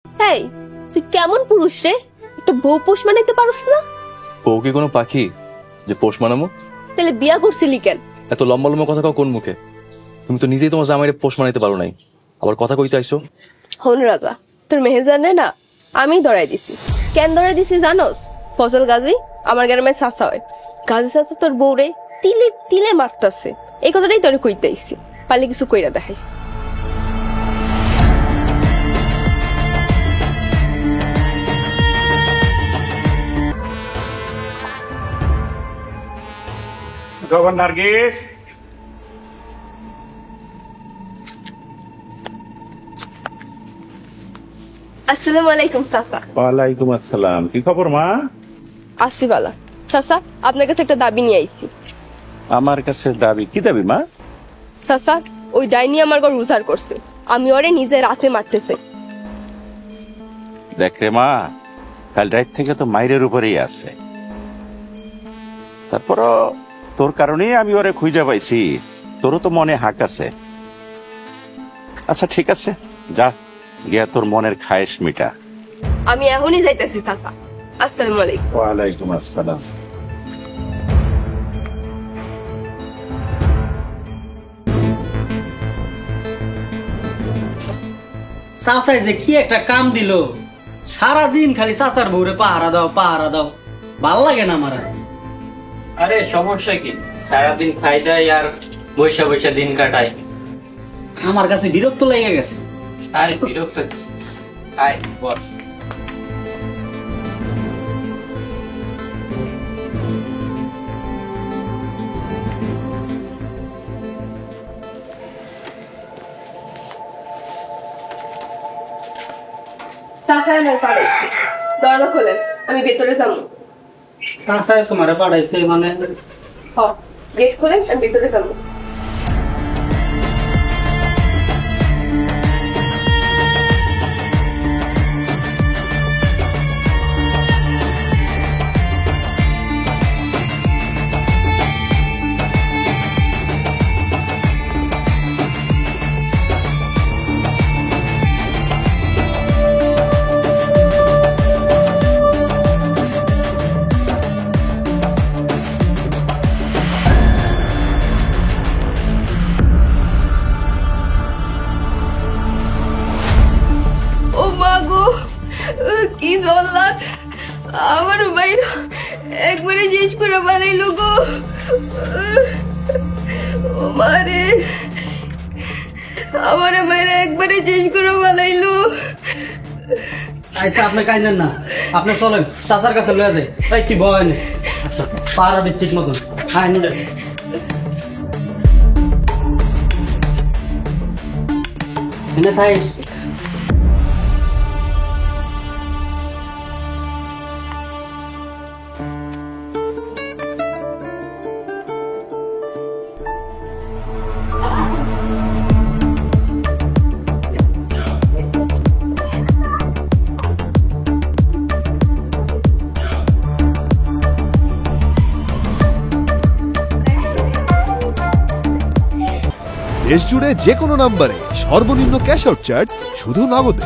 এই তুই কেমন পুরুষ রে, একটা বউ পোষ মানাইতে পারুস না? বউ কি কোনো পাখি যে পোষ মানামো? তাহলে বিয়া করছিলি কেন? এত লম্বা লম্বা কথা কও কোন মুখে? তুমি তো নিজেই তোমার জামাইরে পোষ মানাইতে পারো নাই, আবার কথা কইতে আইছো? হন রাজা, তোর মেহেজানে না আমি ধরাই দিছি। কেন ধরাই দিছি জানোস? ফজল গাজী আমার গ্রামে চাচা হয়। গাজী চাচা তোর বউরে তিলে তিলে মারতাছে, এই কথাটাই তোরে কইতে আইছি। পারলে কিছু কইরা দেখাইছি। নার্গিস, আসসালামু আলাইকুম চাচা। ওয়ালাইকুম আসসালাম। কি খবর মা? আসি বালা। চাচা আপনার কাছে একটা দাবি নিয়ে আইছি। আমার কাছে দাবি? কি দাবি মা? চাচা ওই ডাইনি আমার ঘর উজাড় করছে, আমি ওরে নিজে রাতে মারতেছে। দেখ রে মা, কাল রাত থেকে তো মাইরের উপরেই আছে। তারপরও তোর কারণেই আমি ওরে খুঁজে পাইছি। তোরও তো মনে হাক আছে। আচ্ছা ঠিক আছে, যা গিয়া তোর মনের খায়েশ মিটা। আমি এখনই যাইতেছি চাচা। আসসালামু আলাইকুম। ওয়ালাইকুম আসসালাম। চাচাই যে কি একটা কাম দিল, সারাদিন খালি চাচার বউরে পাহারা দাও পাহারা দাও, ভাল লাগে না আমার। আরে সমস্যা কি, সারাদিন খাই দেয় আর বৈশা বৈশা দিন কাটাই। আমার কাছে বিরক্ত লেগে গেছে। আরে বিরক্ত আয় বস। চাচা আমার পাড়াইছি, দরজা খোলেন, আমি ভেতরে যাবো। চাচাই তোমারে পাঠাইছে মানে? হ, গেট খোলেন, আমি ভেতরে যাবো। ও মাগো, কি জল্লাদ! আমার বাইরা একবারে শেষ করে বানাইলো গো। ও মারে, আমার বাইরা একবারে শেষ করে বানাইলো। আচ্ছা আপনি কাইলেন না, আপনি চলেন চাচার কাছে লয়ে যায়। এই কি বয় না, আচ্ছা পাহারা দিস ঠিক মতন। হ্যাঁ নুরে এনে থাইস। দেশ জুড়ে যে কোনো নম্বরে সর্বনিম্ন ক্যাশ আউট চার্জ শুধু নগদে।